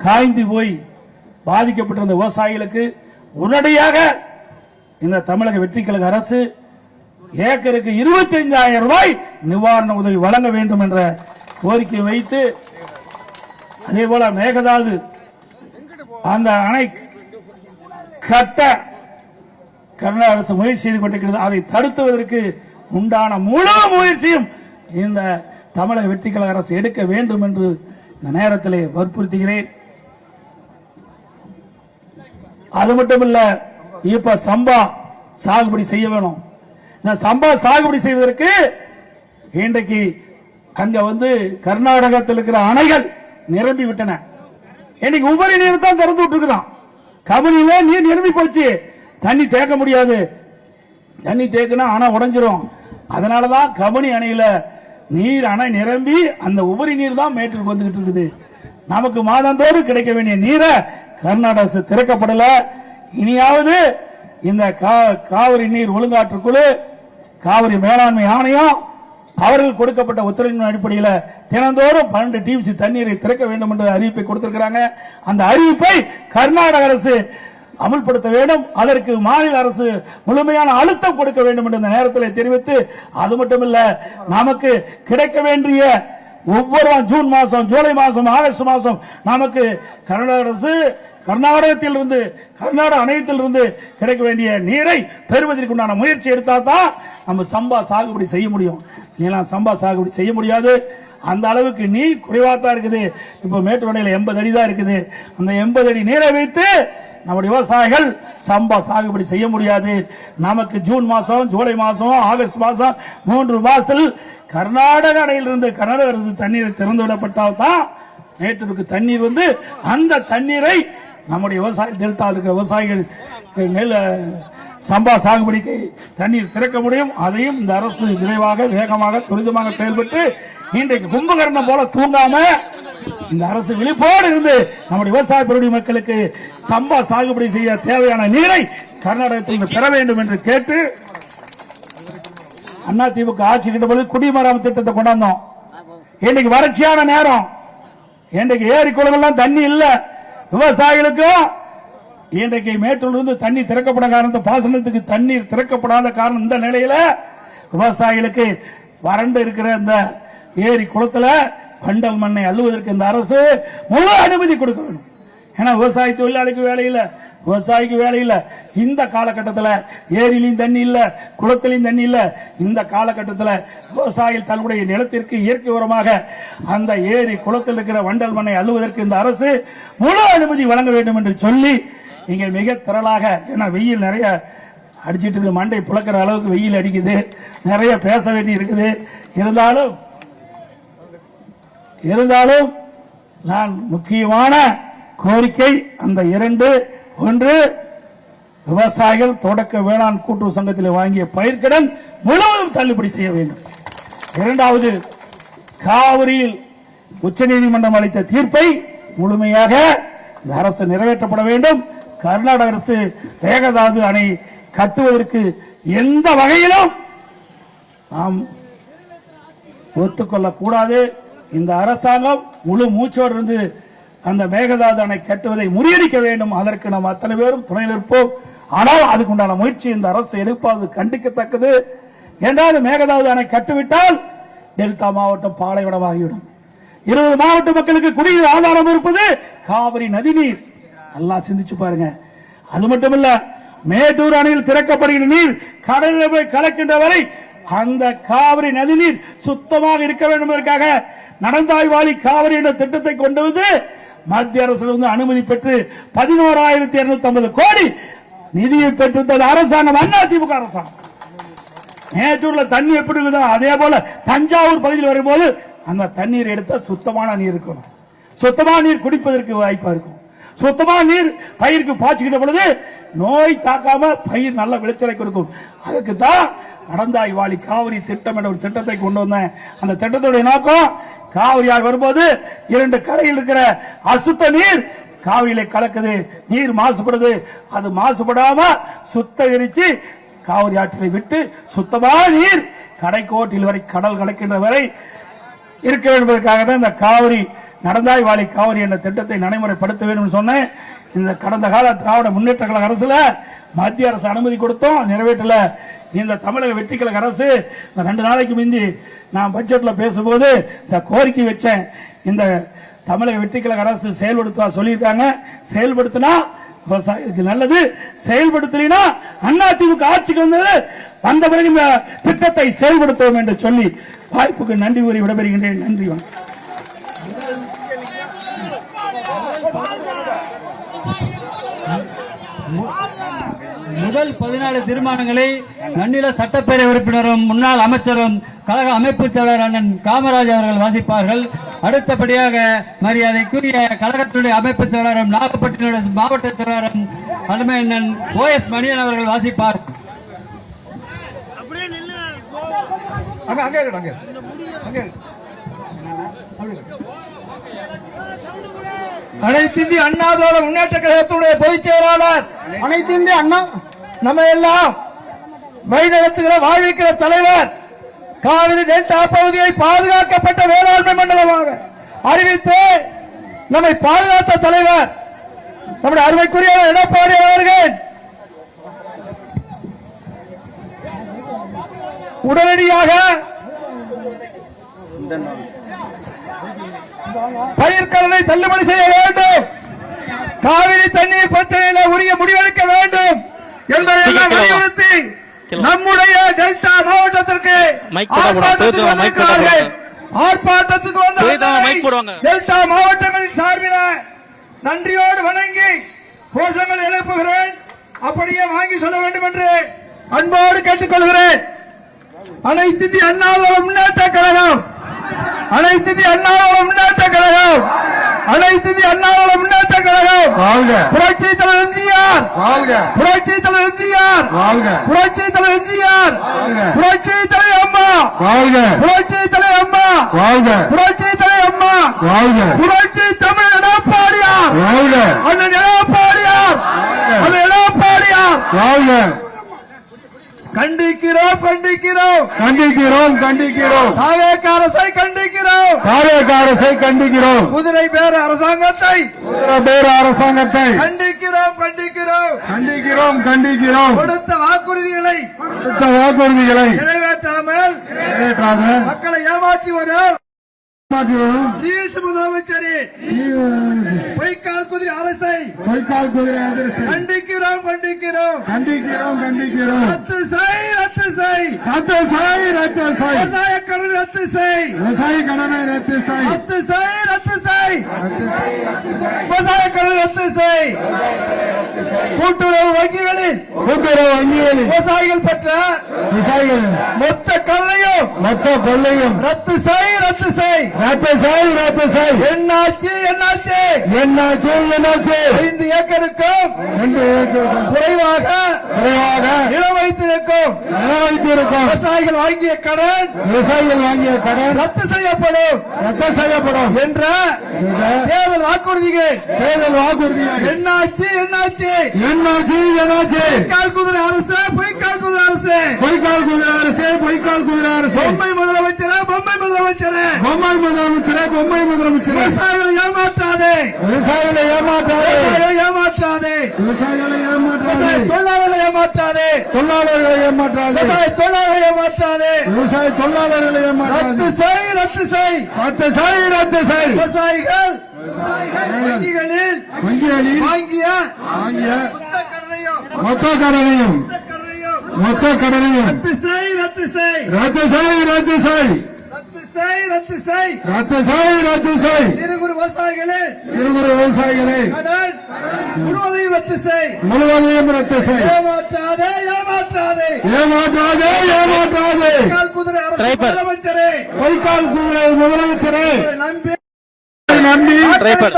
காய்ந்து போய் பாதிக்கப்பட்டிருந்த விவசாயிகளுக்கு உடனடியாக இந்த தமிழக வெற்றி கழக அரசு ஏக்கருக்கு 25,000 ரூபாய் நிவாரண உதவி வழங்க வேண்டும் என்ற கோரிக்கை வைத்து, அதே போல மேகதாது அந்த அணை கட்ட கர்நாடக அரசு முயற்சி செய்து கொண்டிருக்கிறது. அதை தடுத்துவதற்கு உண்டான முழு முயற்சியும் இந்த தமிழக வெற்றி கழக அரசு எடுக்க வேண்டும் என்று இந்த நேரத்தில் வற்புறுத்துகிறேன். அது மட்டும் இல்ல, இப்ப சம்பா சாகுபடி செய்ய வேணும். இந்த சம்பா சாகுபடி செய்வதற்கு இன்றைக்கு அங்க கர்நாடகத்தில் இருக்கிற அணைகள் நிரம்பி விட்டன. இன்னைக்கு உபரி நீர் தான் திறந்து விட்டுருக்கான். கபினியில நீர் நிரம்பி போச்சு, தண்ணி தேக்க முடியாது. தண்ணி தேக்கினா அணை உடைஞ்சிரும். அதனாலதான் கபினி அணையில நீர் அணை நிரம்பி அந்த உபரி நீர் தான் மேட்டூருக்கு வந்துகிட்டு இருக்குது. நமக்கு மாதந்தோறும் கிடைக்க வேண்டிய நீரை கர்நாடக அரசு திறக்கப்படல. இனியாவது இந்த காவிரி நீர் ஒழுங்காற்றுக்குழு, காவிரி மேலாண்மை ஆணையம் அவர்கள் கொடுக்கப்பட்ட உத்தரவின் அடிப்படையில் தினந்தோறும் 12 டிஎம்சி தண்ணீரை திறக்க வேண்டும் என்ற அறிவிப்பை கொடுத்திருக்கிறாங்க. அந்த அறிவிப்பை கர்நாடக அரசு அமல்படுத்த வேண்டும். அதற்கு மாநில அரசு முழுமையான அழுத்தம் கொடுக்க வேண்டும் என்று இந்த நேரத்தில் தெரிவித்து, அது மட்டுமல்ல, நமக்கு கிடைக்க வேண்டிய ஒவ்வொரு ஜூன் மாசம், ஜூலை மாசம், ஆகஸ்ட் மாசம் நமக்கு கர்நாடக அரசு கர்நாடகத்திலிருந்து, கர்நாடக அணையத்திலிருந்து கிடைக்க வேண்டிய நீரை பெறுவதற்குண்டான முயற்சி எடுத்தா தான் நம்ம சம்பா சாகுபடி செய்ய முடியும். சம்பா சாகுபடி செய்ய முடியாது. அந்த அளவுக்கு நீர் குறைவாத்தான் இருக்குது. இப்ப மேட்டூர் அணையில் 80 அடி தான் இருக்குது. அந்த 80 அடி நீரை வைத்து நம்முடைய விவசாயிகள் சம்பா சாகுபடி செய்ய முடியாது. நமக்கு ஜூன் மாசம், ஜூலை மாசம், ஆகஸ்ட் மாசம் 3 மாசத்தில் கர்நாடக அணையிலிருந்து கர்நாடக அரசு தண்ணீர் திறந்து விடப்பட்டால் தான் மேட்டூருக்கு தண்ணீர் அந்த தண்ணீரை நம்முடைய விவசாய டெல்டா இருக்க விவசாயிகள் சம்பா சாகுபடிக்கு தண்ணீர் திறக்க முடியும். அதையும் இந்த அரசு விரைவாக, வேகமாக, துரிதமாக செயல்பட்டு இன்றைக்கு கும்பகர்ணம் போல தூங்காம இந்த அரசு விழிப்போடு இருந்து நம்முடைய விவசாய பெருடி மக்களுக்கு சம்பா சாகுபடி செய்ய தேவையான நீரை கர்நாடகத்தில் பெற வேண்டும் என்று கேட்டு, அதிமுக ஆட்சி கிட்ட போது குடிமராமத்து திட்டத்தை கொண்டாந்தோம். இன்னைக்கு வறட்சியான நேரம், இன்றைக்கு ஏரி குளங்கள்லாம் தண்ணி இல்ல. விவசாயிகளுக்கும் இன்றைக்கு மேட்டூரிலிருந்து தண்ணி திறக்கப்பட காரணத்தை, பாசனத்துக்கு தண்ணீர் திறக்கப்படாத காரணம், இந்த நிலையில விவசாயிகளுக்கு வறண்டு இருக்கிற இந்த ஏரி குளத்துல வண்டல் மண்ணை அள்ளுவதற்கு இந்த அரசு முழு அனுமதி கொடுக்க வேண்டும். ஏன்னா விவசாய தொழிலாளிக்கு வேலை இல்ல, விவசாயிக்கு வேலை இல்ல. இந்த காலகட்டத்தில் ஏரியிலும் தண்ணி இல்ல, குளத்திலும் தண்ணி இல்ல. இந்த காலகட்டத்தில் விவசாயிகள் தன்னுடைய நிலத்திற்கு இயற்கை உரமாக அந்த ஏரி குளத்தில் இருக்கிற வண்டல் மண்ணை அள்ளுவதற்கு இந்த அரசு முழு அனுமதி வழங்க வேண்டும் என்று சொல்லி, இங்க மிக திரளாக, ஏன்னா வெயில் நிறைய அடிச்சிட்டு இருக்கு, மண்டை புழக்கிற அளவுக்கு வெயில் அடிக்குது, நிறைய பேச வேண்டி இருக்குது. இருந்தாலும் நான் முக்கியமான கோரிக்கை அந்த 2, 1, விவசாயிகள் தொடக்க வேளாண் கூட்டுறவு சங்கத்தில் வாங்கிய பயிர்க்கடன் முழுவதும் தள்ளுபடி செய்ய வேண்டும். 2வது, காவிரியில் உச்சநீதிமன்றம் அளித்த தீர்ப்பை முழுமையாக இந்த அரசு நிறைவேற்றப்பட வேண்டும். கர்நாடக அரசு மேகதாது அணை கட்டுவதற்கு எந்த வகையிலும் நாம் ஒத்துக்கொள்ளக்கூடாது. இந்த அரசாங்கம் முழு மூச்சோடு இருந்து அந்த மேகதாது அணை கட்டுவதை முறியடிக்க வேண்டும். அதற்கு நாம் அத்தனை பேரும் துணை நிற்போம். ஆனால் அதுக்குண்டான முயற்சி இந்த அரசு எடுப்பது கண்டிக்கத்தக்கது. என்றால் மேகதாது அணை கட்டுவிட்டால் டெல்டா மாவட்டம் பாலைவனமாகிவிடும். 20 மாவட்ட மக்களுக்கு குடிநீர் ஆதாரம் இருப்பது காவிரி நதிநீர். நல்லா சிந்திச்சு பாருங்க. அது மட்டுமல்ல, மேட்டூர் அணையில் திறக்கப்படுகிற நீர் கடலில் போய் கலக்கின்ற வரை அந்த காவிரி நதிநீர் சுத்தமாக இருக்க வேண்டும் என்பதற்காக நடந்தாய்வாளி காவிரி என்ற திட்டத்தை கொண்டு வந்து மத்திய அரசு அனுமதி பெற்று 11,250 கோடி நிதியை பெற்றிருந்தது அரசாங்கம், அதிமுக அரசாங்கம். மேட்டூர்ல தண்ணி எப்படி இருக்குதோ அதே போல தஞ்சாவூர் பகுதியில் வரும்போது அந்த தண்ணீர் எடுத்த சுத்தமான நீர் இருக்கணும். சுத்தமான நீர் குடிப்பதற்கு வாய்ப்பா இருக்கும். சுத்தமான நீர் பயிருக்கு பாய்ச்சிக்கிட்ட பொழுது நோய் தாக்காம பயிர் நல்ல விளைச்சலை கொடுக்கும். அதுக்கு தான் நடந்தாய்வாளி காவிரி திட்டம் என்ற ஒரு திட்டத்தை கொண்டு வந்தேன். அந்த திட்டத்துடைய நோக்கம், காவிரியாக வரும்போது 2 கரையில் இருக்கிற அசுத்த நீர் காவிரியில கலக்குது, நீர் மாசுபடுது. அது மாசுபடாம சுத்திகரிச்சு காவிரி ஆற்றிலை விட்டு சுத்தமான நீர் கடைக்கோட்டில் வரை, கடல் கலக்கின்ற வரை இருக்க வேண்டும் என்பதற்காக தான் இந்த காவிரி நடந்தாய்வாளி காவிரி என்ற திட்டத்தை நடைமுறைப்படுத்த வேண்டும் சொன்னேன். இந்த கடந்த கால திராவிட முன்னேற்ற கழக அரசுல மத்திய அரசு அனுமதி கொடுத்தோம், நிறைவேற்றல. இந்த தமிழக வெற்றி கழக அரசு 2 நாளைக்கு முந்தி நான் பட்ஜெட்ல பேசும்போது இந்த கோரிக்கை வச்சேன். இந்த தமிழக வெற்றி கழக அரசு செயல்படுத்த சொல்லியிருக்காங்க. செயல்படுத்தினா விவசாயிகளுக்கு நல்லது, செயல்படுத்தினா அதிமுக ஆட்சிக்கு வந்த பிறகு இந்த திட்டத்தை செயல்படுத்துவோம் என்று சொல்லி வாய்ப்புக்கு நன்றி கூறி விடைபெறுகின்றேன். நன்றி. முதல் 14 தீர்மானங்களை நன்னில சட்டப்பேரவை உறுப்பினரும் முன்னாள் அமைச்சரும் கழக அமைப்பு செயலாளர் அண்ணன் காமராஜ் அவர்கள் வாசிப்பார்கள். அடுத்தபடியாக மரியாதைக்குரிய கழகத்தினுடைய அமைப்பு செயலாளரும் நாகப்பட்டினம் மாவட்ட செயலாளரும் அருமை அண்ணன் OS மணியன் அவர்கள் வாசிப்பார். அனைத்து இந்திய அண்ணா திராவிட முன்னேற்ற கழகத்துடைய பொதுச் செயலாளர், அனைத்து இந்திய அண்ணா நம்ம எல்லாம் வழிநடத்துகிற வாழ்விக்கிற தலைவர், காவிரி டெல்டா பகுதியை பாதுகாக்கப்பட்ட வேளாண்மை மண்டலமாக அறிவித்து நம்மை பாதுகாத்த தலைவர் நம்முடைய அருமைக்குரிய எடப்பாடி அவர்கள் உடனடியாக பயிர்க்கடனை தள்ளுபடி செய்ய வேண்டும், காவிரி தண்ணீர் பிரச்சனையில் உரிய முடிவெடுக்க வேண்டும் என்பதையெல்லாம் வலியுறுத்தி நம்முடைய டெல்டா மாவட்டத்திற்கு ஆர்ப்பாட்டத்துக்கு வந்த டெல்டா மாவட்டங்களின் சார்பில் நன்றியோடு வணங்கி கோஷங்கள் எழுப்புகிறேன். அப்படியே வாங்கி சொல்ல வேண்டும் என்று அன்போடு கேட்டுக்கொள்கிறேன். அனைத்து இந்திய அண்ணா திராவிட முன்னேற்ற கழகம், அனைத்து இந்திய அண்ணா திராவிட முன்னேற்ற கழகம், அனைத்து இந்திய அண்ணா திராவிட முன்னேற்ற கழகம் வாழ்க. புரட்சி தலைவர் எம்ஜிஆர் வாழ்க. புரட்சி தலைவர் எம்ஜிஆர் வாழ்க. புரட்சி தலைவர் எம்ஜிஆர் வாழ்க. புரட்சி தலைவர் அம்மா வாழ்க. புரட்சி தலைவர் அம்மா வாழ்க. புரட்சி தலைவர் அம்மா வாழ்க. புரட்சி தமிழ் எடப்பாடியார் வாழ்க. அண்ணன் எடப்பாடியார், அண்ணன் எடப்பாடியார் வாழ்க. கண்டிக்கிறோம், கண்டிக்கிறோம், கண்டிக்கிறோம், கண்டிக்கிறோம். தாவேக அரசை கண்டிக்கிறோம், தாவேக அரசை கண்டிக்கிறோம். குதிரை பேர அரசாங்கத்தை, குதிரை பேர அரசாங்கத்தை கண்டிக்கிறோம், கண்டிக்கிறோம், கண்டிக்கிறோம், கண்டிக்கிறோம். கொடுத்த வாக்குறுதிகளை, கொடுத்த வாக்குறுதிகளை நிறைவேற்றாமல் மக்களை ஏமாற்றி வரும் முதலமைச்சரின் பொய்க்கால் குதிரை அரசை, பொய்க்கால் குதிரை அரசை கண்டிக்கிறோம், கண்டிக்கிறோம், கண்டிக்கிறோம், கண்டிக்கிறோம். ரத்து செய், ரத்து செய், ரத்து செய், ரத்து செய். விவசாய கடன் ரத்து செய், விவசாய கடனை ரத்து செய், ரத்து செய், ரத்து செய், விவசாய கடன் ரத்து செய். கூட்டுறவு வங்கிகளில், கூட்டுறவு வங்கிகளில் விவசாயிகள் பெற்ற விவசாயிகள் மொத்த கொள்ளையும், மொத்த கொள்ளையும் ரத்து செய், ரத்து செய், ரத்து செய், ரத்து செய். என்னாச்சு, என்னாச்சு, என்னாச்சு, என்னாச்சு. 5 ஏக்கருக்கும் 2 ஏக்கருக்கும் குறைவாக, குறைவாக நிலம் வைத்திருக்கும், நிலம் வைத்திருக்கும் விவசாயிகள் வாங்கிய கடன், விவசாயிகள் வாங்கிய கடன் ரத்து செய்யப்படும், ரத்து செய்யப்படும் என்ற தேர்தல் வாக்குறுதிகள், தேர்தல் வாக்குறுதிகள். என்னாச்சு, என்னாச்சு, என்னாச்சு, என்னாச்சு. பொய்க்கால் குதிரை அரசு, பொய்க்கால் குதிரை அரசு, பொய்க்கால் குதிரை அரசு, பொய்க்கால் குதிரை அரசு. பொம்மை முதலமைச்சரே, பொம்மை முதலமைச்சரே, பொம்மை முதலமைச்சரே, பொம்மை முதலமைச்சரே. விவசாயிகளை ஏமாற்றாதே, விவசாயிகளை ஏமாற்றாதே, விவசாயிகளை ஏமாற்றாதே, விவசாயிகளை ஏமாற்றாதே. தொழிலாளர்களை ஏமாற்றாதே, தொழிலாளர்களை ஏமாற்றாதே, விவசாய தொழிலாளர்களை ஏமாற்றாதே, விவசாய தொழிலாளர்களை ஏமாற்றாதே. ரத்து செய், ரத்து செய், ரத்து செய், ரத்து செய். விவசாயிகள் வங்கிகளில், வங்கிகளில் வாங்கிய, வாங்கிய மொத்த கடனையும், மொத்த கடனையும், மொத்த கடனையும் ரத்து செய், ரத்து செய், ரத்து செய், ரத்து செய், ரத்து செய், ரத்து செய், ரத்து செய், ரத்து செய். சிறு குறு விவசாயிகளே, சிறு குறு விவசாயிகளே கடன் முழுவதையும் ரத்து செய், முழுவதையும் ரத்து செய். ஏமாற்றாதே, ஏமாற்றாதே, ஏமாற்றாதே, ஏமாற்றாதே. பொய்க்கால் குதிரை அரசு முதலமைச்சரே, பொய்க்கால் குதிரை முதலமைச்சரே நம்பி நம்பி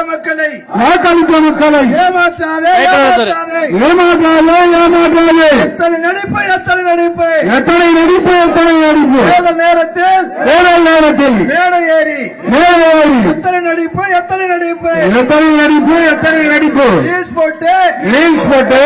மக்களை, வாக்களித்த மக்களை ஏமாற்றாதே, ஏமாற்றாதே, ஏமாற்றாதே, ஏமாற்றாதே. எத்தனை நடிப்பு, எத்தனை நடிப்பு, எத்தனை நடிப்பு, எத்தனை நடிப்பு. தேர்தல் நேரத்தில், தேர்தல் நேரத்தில் மேடை ஏறி, மேடை ஏறி எத்தனை நடிப்பு, எத்தனை நடிப்பு, எத்தனை நடிப்பு, எத்தனை நடிப்பு. ரீல்ஸ் போட்டு, ரீல்ஸ் போட்டு